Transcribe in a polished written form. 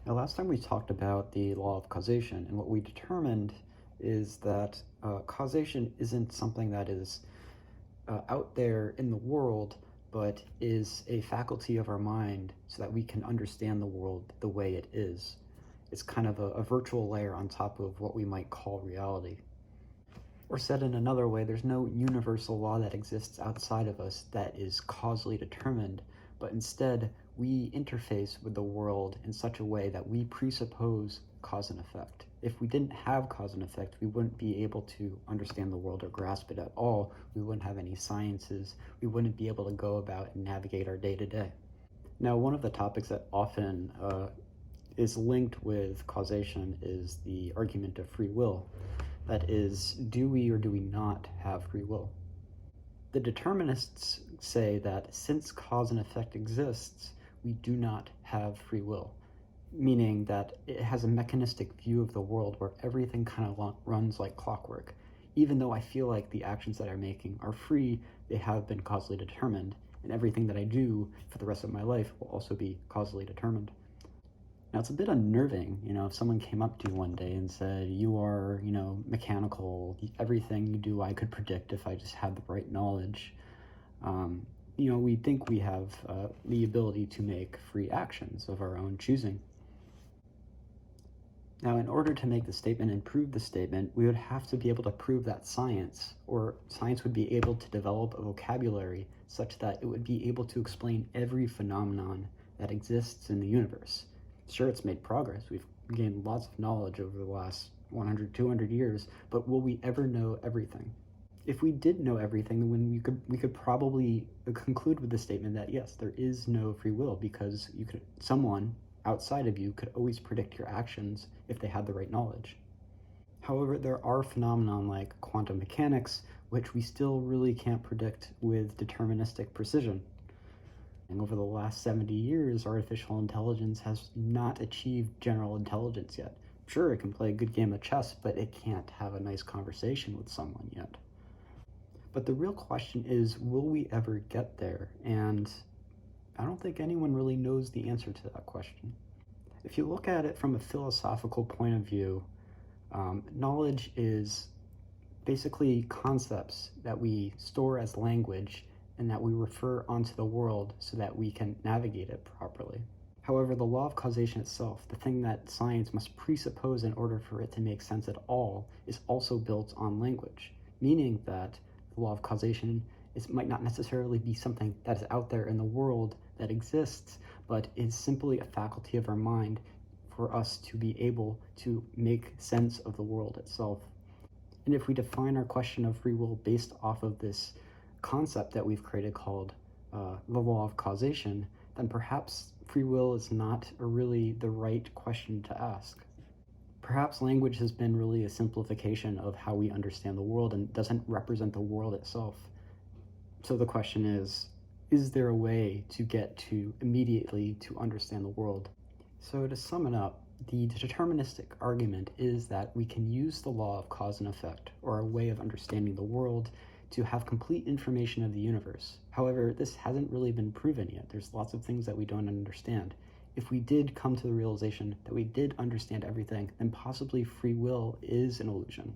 Now, last time we talked about the law of causation, and what we determined is that causation isn't something that is out there in the world, but is a faculty of our mind so that we can understand the world the way it is. It's kind of a virtual layer on top of what we might call reality. Or said in another way, there's no universal law that exists outside of us that is causally determined, but instead we interface with the world in such a way that we presuppose cause and effect. If we didn't have cause and effect, we wouldn't be able to understand the world or grasp it at all. We wouldn't have any sciences. We wouldn't be able to go about and navigate our day-to-day. Now, one of the topics that often is linked with causation is the argument of free will. That is, do we or do we not have free will? The determinists say that since cause and effect exists, we do not have free will, meaning that it has a mechanistic view of the world where everything kind of runs like clockwork. Even though I feel like the actions that I'm making are free, they have been causally determined, and everything that I do for the rest of my life will also be causally determined. Now, it's a bit unnerving, if someone came up to you one day and said, you are, mechanical, everything you do I could predict if I just had the right knowledge. We think we have the ability to make free actions of our own choosing. Now, in order to make the statement and prove the statement, we would have to be able to prove that science would be able to develop a vocabulary such that it would be able to explain every phenomenon that exists in the universe. Sure, it's made progress. We've gained lots of knowledge over the last 100, 200 years, but will we ever know everything? If we did know everything, then we could probably conclude with the statement that yes, there is no free will because someone outside of you could always predict your actions if they had the right knowledge. However, there are phenomena like quantum mechanics, which we still really can't predict with deterministic precision. And over the last 70 years, artificial intelligence has not achieved general intelligence yet. Sure, it can play a good game of chess, but it can't have a nice conversation with someone yet. But the real question is, will we ever get there? And I don't think anyone really knows the answer to that question. If you look at it from a philosophical point of view, knowledge is basically concepts that we store as language and that we refer onto the world so that we can navigate it properly. However, the law of causation itself, the thing that science must presuppose in order for it to make sense at all, is also built on language, meaning that the law of causation might not necessarily be something that is out there in the world that exists, but is simply a faculty of our mind for us to be able to make sense of the world itself. And if we define our question of free will based off of this concept that we've created called the law of causation, then perhaps free will is not really the right question to ask. Perhaps language has been really a simplification of how we understand the world and doesn't represent the world itself. So the question is there a way to get to immediately to understand the world? So to sum it up, the deterministic argument is that we can use the law of cause and effect, or a way of understanding the world, to have complete information of the universe. However, this hasn't really been proven yet. There's lots of things that we don't understand. If we did come to the realization that we did understand everything, then possibly free will is an illusion.